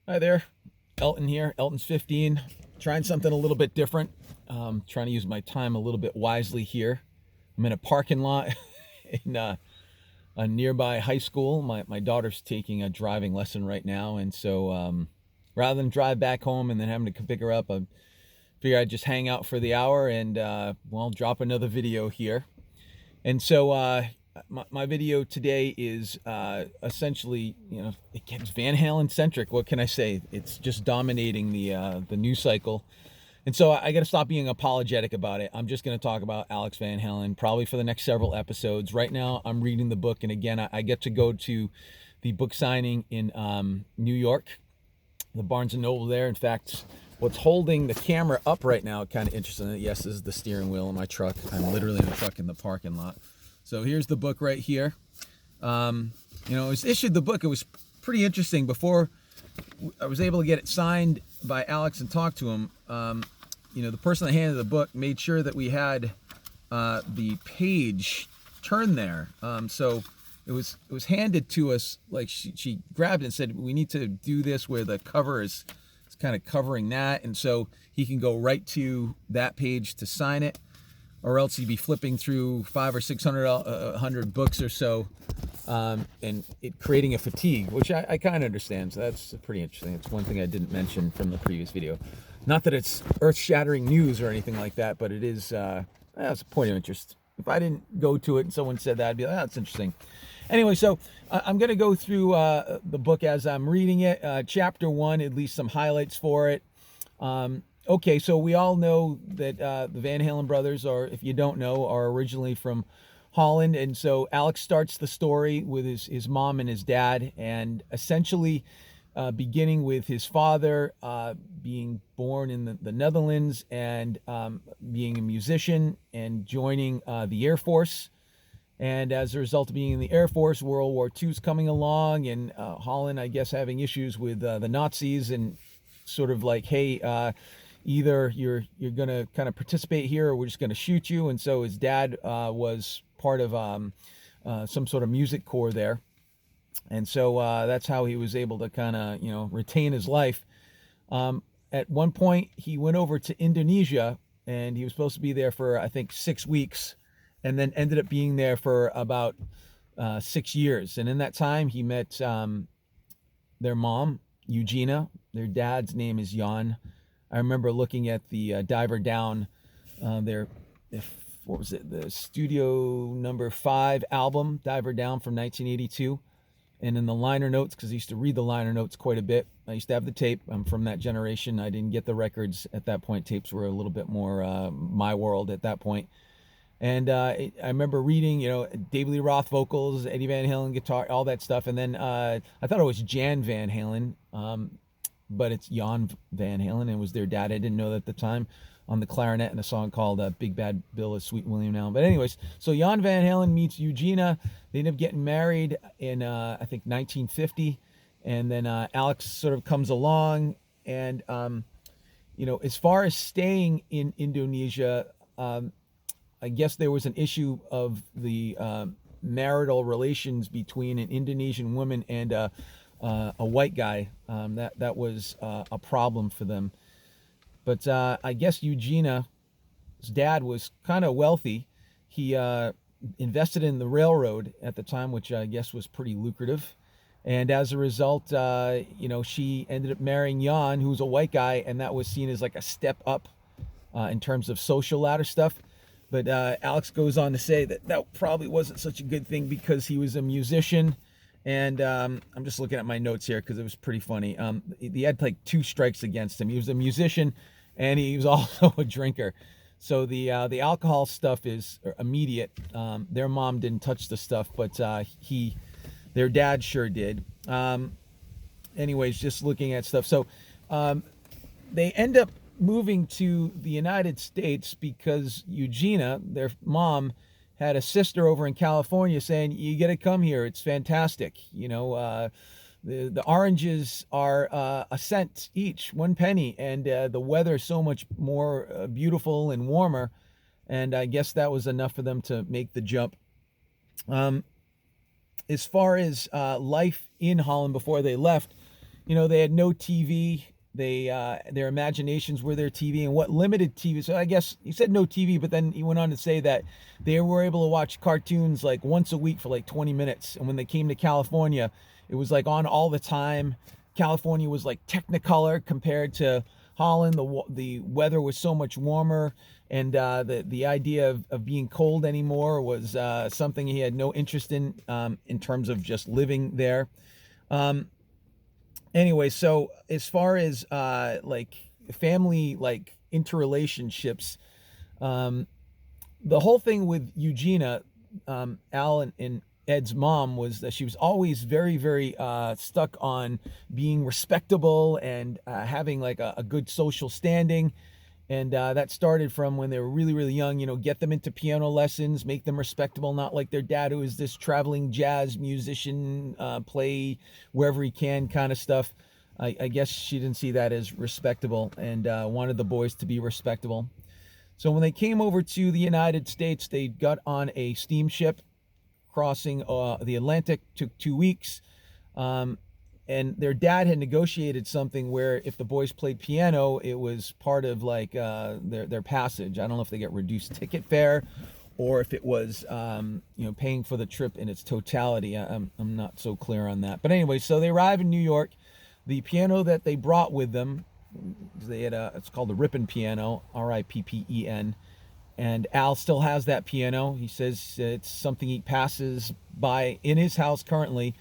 Hi there, Elton here. Elton's 15. Trying something a little bit different. Trying to use my time a little bit wisely here. I'm in a parking lot in a nearby high school. My daughter's taking a driving lesson right now, and so rather than drive back home and then having to pick her up, I figure I'd just hang out for the hour and drop another video here. And so my video today is essentially, it's Van Halen centric. What can I say? It's just dominating the news cycle. And so I got to stop being apologetic about it. I'm just going to talk about Alex Van Halen probably for the next several episodes. Right now, I'm reading the book. And again, I get to go to the book signing in New York, the Barnes & Noble there. In fact, what's holding the camera up right now, kind of interesting. Yes, this is the steering wheel in my truck. I'm literally in a truck in the parking lot. So here's the book right here. It was issued the book. It was pretty interesting. Before I was able to get it signed by Alex and talk to him, the person that handed the book made sure that we had the page turned there. So it was handed to us, like she grabbed it and said, we need to do this where the cover is kind of covering that, and so he can go right to that page to sign it, or else he'd be flipping through 500 or 600 books or so, and it creating a fatigue, which I kind of understand. So that's pretty interesting. It's one thing I didn't mention from the previous video. Not that it's earth-shattering news or anything like that, but it is that's a point of interest. If I didn't go to it and someone said that, I'd be like, oh, that's interesting. Anyway, so I'm going to go through the book as I'm reading it. Chapter 1, at least some highlights for it. Okay, so we all know that the Van Halen brothers, or if you don't know, are originally from Holland. And so Alex starts the story with his mom and his dad, and essentially beginning with his father being born in the Netherlands and being a musician and joining the Air Force. And as a result of being in the Air Force, World War II is coming along, and Holland, I guess, having issues with the Nazis, and sort of like, hey, either you're going to kind of participate here, or we're just going to shoot you. And so his dad was part of some sort of music corps there, and so that's how he was able to kind of retain his life. At one point, he went over to Indonesia, and he was supposed to be there for, I think, 6 weeks. And then ended up being there for about 6 years. And in that time, he met their mom, Eugenia. Their dad's name is Jan. I remember looking at the Diver Down, what was it, the Studio Number 5 album, Diver Down from 1982. And in the liner notes, because I used to read the liner notes quite a bit, I used to have the tape. I'm from that generation. I didn't get the records at that point. Tapes were a little bit more my world at that point. And I remember reading, David Lee Roth vocals, Eddie Van Halen guitar, all that stuff. And then I thought it was Jan Van Halen, but it's Jan Van Halen. It was their dad. I didn't know that at the time, on the clarinet in a song called Big Bad Bill of Sweet William Allen. But anyways, so Jan Van Halen meets Eugenia. They end up getting married in, I think, 1950. And then Alex sort of comes along. And, as far as staying in Indonesia, I guess there was an issue of the marital relations between an Indonesian woman and a white guy. That was a problem for them. But I guess Eugenia's dad was kind of wealthy. He invested in the railroad at the time, which I guess was pretty lucrative. And as a result, she ended up marrying Jan, who was a white guy, and that was seen as like a step up in terms of social ladder stuff. But Alex goes on to say that probably wasn't such a good thing because he was a musician. And I'm just looking at my notes here because it was pretty funny. He had like 2 strikes against him. He was a musician and he was also a drinker. So the alcohol stuff is immediate. Their mom didn't touch the stuff, but their dad sure did. Anyways, just looking at stuff. So they end up moving to the United States because Eugenia, their mom, had a sister over in California saying, you got to come here. It's fantastic. The oranges are a cent each, 1 penny, and the weather so much more beautiful and warmer. And I guess that was enough for them to make the jump. As far as life in Holland before they left, they had no TV. Their imaginations were their TV, and what limited TV. So I guess he said no TV, but then he went on to say that they were able to watch cartoons like once a week for like 20 minutes. And when they came to California, it was like on all the time. California was like Technicolor compared to Holland. The weather was so much warmer, and the idea of being cold anymore was something he had no interest in terms of just living there. Anyway, so as far as like family like interrelationships, the whole thing with Eugenia, Al and Ed's mom, was that she was always very, very stuck on being respectable and having like a good social standing. And that started from when they were really, really young, get them into piano lessons, make them respectable, not like their dad, who is this traveling jazz musician, play wherever he can kind of stuff. I guess she didn't see that as respectable, and wanted the boys to be respectable. So when they came over to the United States, they got on a steamship crossing the Atlantic. Took 2 weeks. And their dad had negotiated something where if the boys played piano, it was part of like their passage. I don't know if they get reduced ticket fare or if it was paying for the trip in its totality. I'm not so clear on that. But anyway, so they arrive in New York. The piano that they brought with them, they had it's called the Rippin piano, Rippen. And Al still has that piano. He says it's something he passes by in his house currently,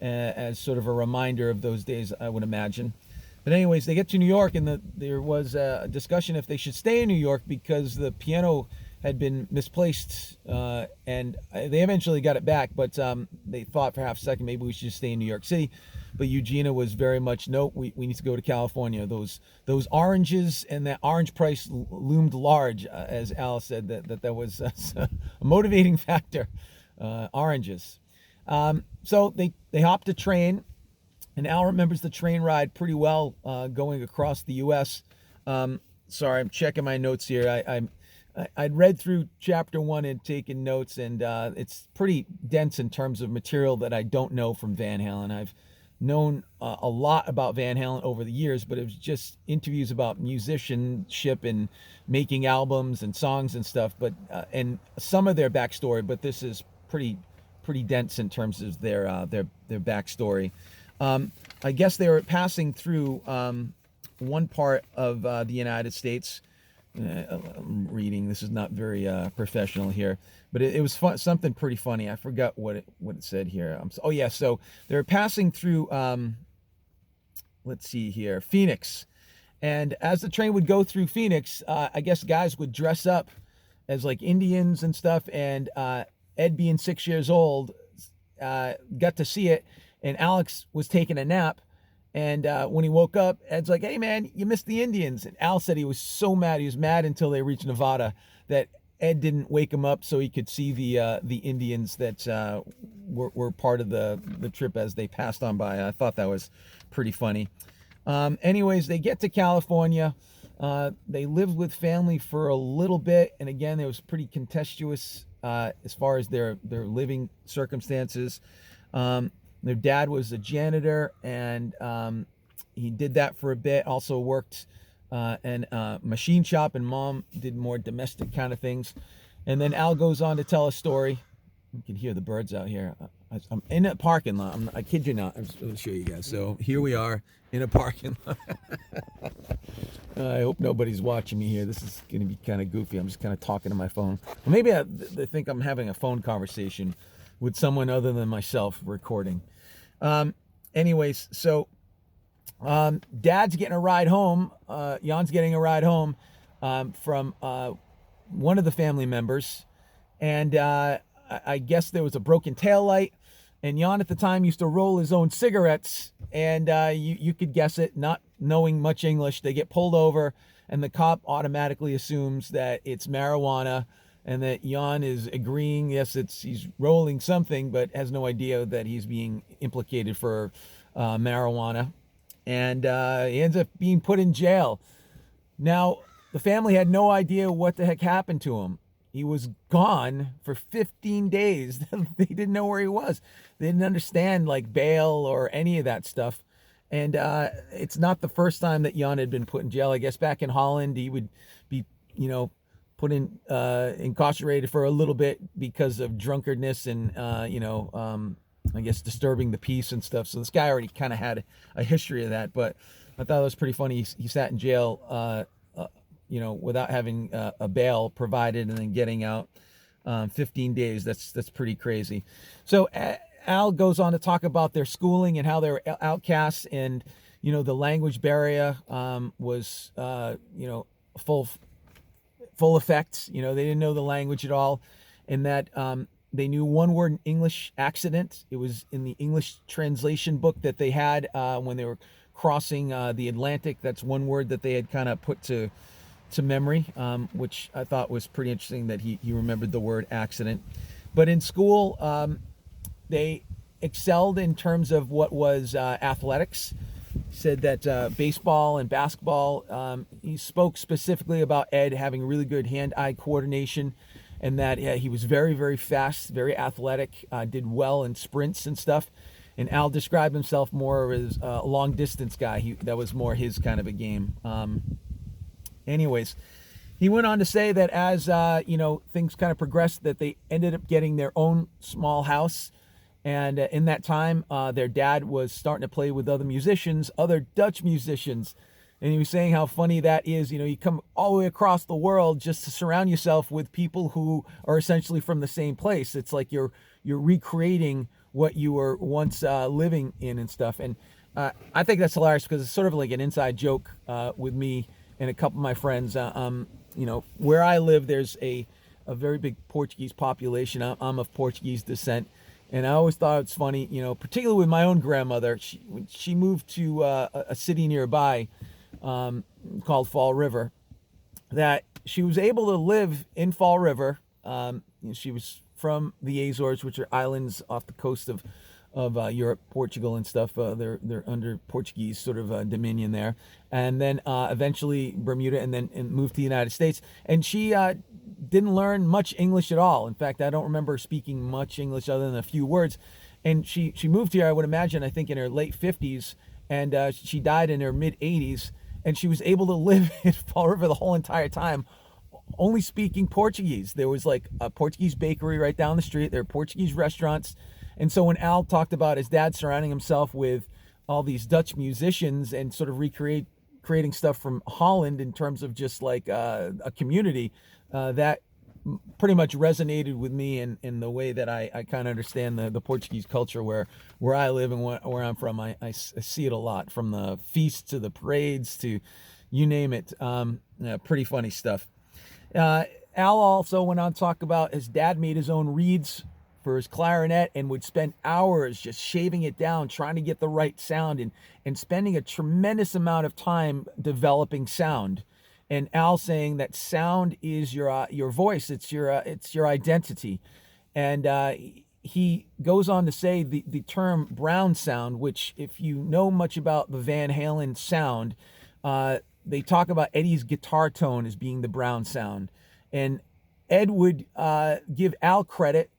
as sort of a reminder of those days, I would imagine. But anyways, they get to New York, and there was a discussion if they should stay in New York because the piano had been misplaced, and they eventually got it back, but they thought for half a second maybe we should just stay in New York City. But Eugenia was very much, no, we need to go to California. Those oranges and that orange price loomed large, as Al said, that was a motivating factor, oranges. So they hopped a train, and Al remembers the train ride pretty well, going across the U.S. Sorry, I'm checking my notes here. I'd read through chapter 1 and taken notes, and it's pretty dense in terms of material that I don't know from Van Halen. I've known a lot about Van Halen over the years, but it was just interviews about musicianship and making albums and songs and stuff, but and some of their backstory, but this is pretty dense in terms of their backstory. I guess they were passing through one part of the United States. I'm reading. This is not very professional here, but it was fun, something pretty funny. I forgot what it said here. Oh yeah, so they're passing through. Let's see here, Phoenix, and as the train would go through Phoenix, I guess guys would dress up as like Indians and stuff, and Ed, being 6 years old, got to see it, and Alex was taking a nap, and when he woke up, Ed's like, "Hey man, you missed the Indians." And Al said he was so mad. He was mad until they reached Nevada that Ed didn't wake him up so he could see the Indians that were part of the trip as they passed on by. I thought that was pretty funny. Anyways, they get to California. They lived with family for a little bit, and again, it was pretty contentious as far as their living circumstances. Their dad was a janitor, and he did that for a bit. Also worked in a machine shop, and mom did more domestic kind of things. And then Al goes on to tell a story. You can hear the birds out here. I'm in a parking lot. I kid you not. I'm just going to show you guys. So here we are in a parking lot. I hope nobody's watching me here. This is going to be kind of goofy. I'm just kind of talking to my phone. Well, maybe they think I'm having a phone conversation with someone other than myself recording. Anyways, so Dad's getting a ride home. Jan's getting a ride home from one of the family members. And I guess there was a broken tail light. And Jan at the time used to roll his own cigarettes. And you could guess it, not knowing much English. They get pulled over, and the cop automatically assumes that it's marijuana, and that Jan is agreeing, yes, he's rolling something, but has no idea that he's being implicated for marijuana. And he ends up being put in jail. Now, the family had no idea what the heck happened to him. He was gone for 15 days. They didn't know where he was. They didn't understand like bail or any of that stuff. And it's not the first time that Jan had been put in jail. I guess back in Holland, he would be, put in incarcerated for a little bit because of drunkardness and I guess disturbing the peace and stuff. So this guy already kind of had a history of that. But I thought it was pretty funny. He sat in jail, without having a bail provided and then getting out 15 days. That's pretty crazy. So Al goes on to talk about their schooling and how they were outcasts, and the language barrier was full effect. They didn't know the language at all, and that they knew one word in English, accident. It was in the English translation book that they had when they were crossing the Atlantic. That's one word that they had kind of put to memory, which I thought was pretty interesting that he remembered the word accident. But in school, they excelled in terms of what was athletics. Said that baseball and basketball, he spoke specifically about Ed having really good hand-eye coordination, and that he was very, very fast, very athletic, did well in sprints and stuff. And Al described himself more as a long-distance guy. That was more his kind of a game. Anyways, he went on to say that as things kind of progressed, that they ended up getting their own small house. And in that time, their dad was starting to play with other musicians, other Dutch musicians. And he was saying how funny that is. You come all the way across the world just to surround yourself with people who are essentially from the same place. It's like you're recreating what you were once living in and stuff. And I think that's hilarious because it's sort of like an inside joke with me and a couple of my friends. Where I live, there's a very big Portuguese population. I'm of Portuguese descent. And I always thought it's funny, particularly with my own grandmother. When she moved to a city nearby called Fall River, that she was able to live in Fall River. She was from the Azores, which are islands off the coast of Europe, Portugal and stuff. They're under Portuguese sort of dominion there. And then eventually Bermuda, and then moved to the United States. And she didn't learn much English at all. In fact, I don't remember speaking much English other than a few words. And she moved here, I would imagine, I think in her late 50s, and she died in her mid 80s. And she was able to live in Fall River the whole entire time, only speaking Portuguese. There was like a Portuguese bakery right down the street. There were Portuguese restaurants. And so when Al talked about his dad surrounding himself with all these Dutch musicians and sort of creating stuff from Holland in terms of just like a community, that pretty much resonated with me in the way that I kind of understand the Portuguese culture where I live and where I'm from. I see it a lot, from the feasts to the parades to you name it. Pretty funny stuff. Al also went on to talk about his dad made his own reeds for his clarinet and would spend hours just shaving it down, trying to get the right sound and spending a tremendous amount of time developing sound. And Al saying that sound is your voice, it's your identity. And he goes on to say the term brown sound, which if you know much about the Van Halen sound, they talk about Eddie's guitar tone as being the brown sound. And Ed would give Al credit.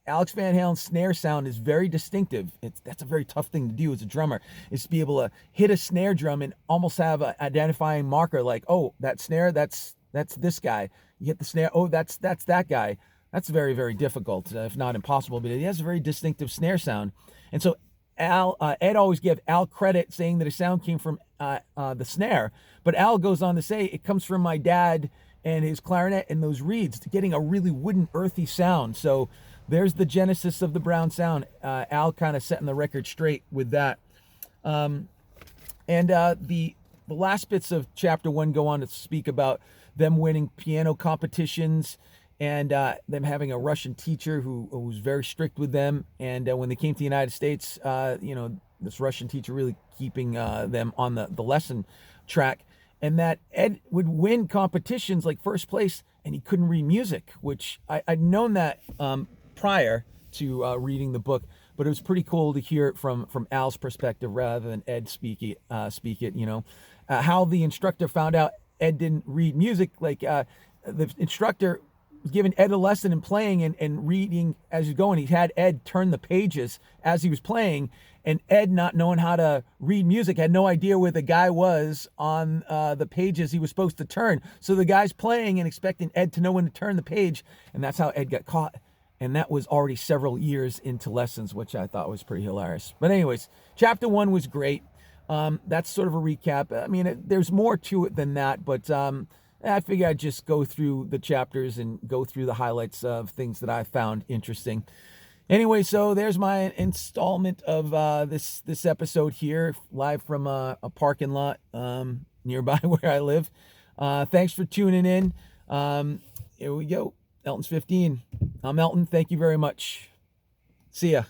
Alex Van Halen's snare sound is very distinctive. That's a very tough thing to do as a drummer, is to be able to hit a snare drum and almost have an identifying marker, like, oh, that snare, that's this guy. You hit the snare, oh, that's that guy. That's very, very difficult, if not impossible, but he has a very distinctive snare sound. And so Ed always gave Al credit, saying that his sound came from the snare. But Al goes on to say, it comes from my dad and his clarinet and those reeds, getting a really wooden, earthy sound. So there's the genesis of the brown sound. Al kind of setting the record straight with that. And the last bits of chapter 1 go on to speak about them winning piano competitions and them having a Russian teacher who was very strict with them. And when they came to the United States, this Russian teacher really keeping them on the lesson track. And that Ed would win competitions like first place, and he couldn't read music, which I'd known that prior to reading the book, but it was pretty cool to hear it from Al's perspective rather than Ed speak it. How the instructor found out Ed didn't read music, like the instructor was giving Ed a lesson in playing and reading as he's going. He had Ed turn the pages as he was playing, and Ed, not knowing how to read music, had no idea where the guy was on the pages he was supposed to turn. So the guy's playing and expecting Ed to know when to turn the page, and that's how Ed got caught. And that was already several years into lessons, which I thought was pretty hilarious. But anyways, chapter 1 was great. That's sort of a recap. I mean, there's more to it than that, but I figure I'd just go through the chapters and go through the highlights of things that I found interesting. Anyway, so there's my installment of this episode here, live from a parking lot nearby where I live. Thanks for tuning in. Here we go. Elton's 15. I'm Elton. Thank you very much. See ya.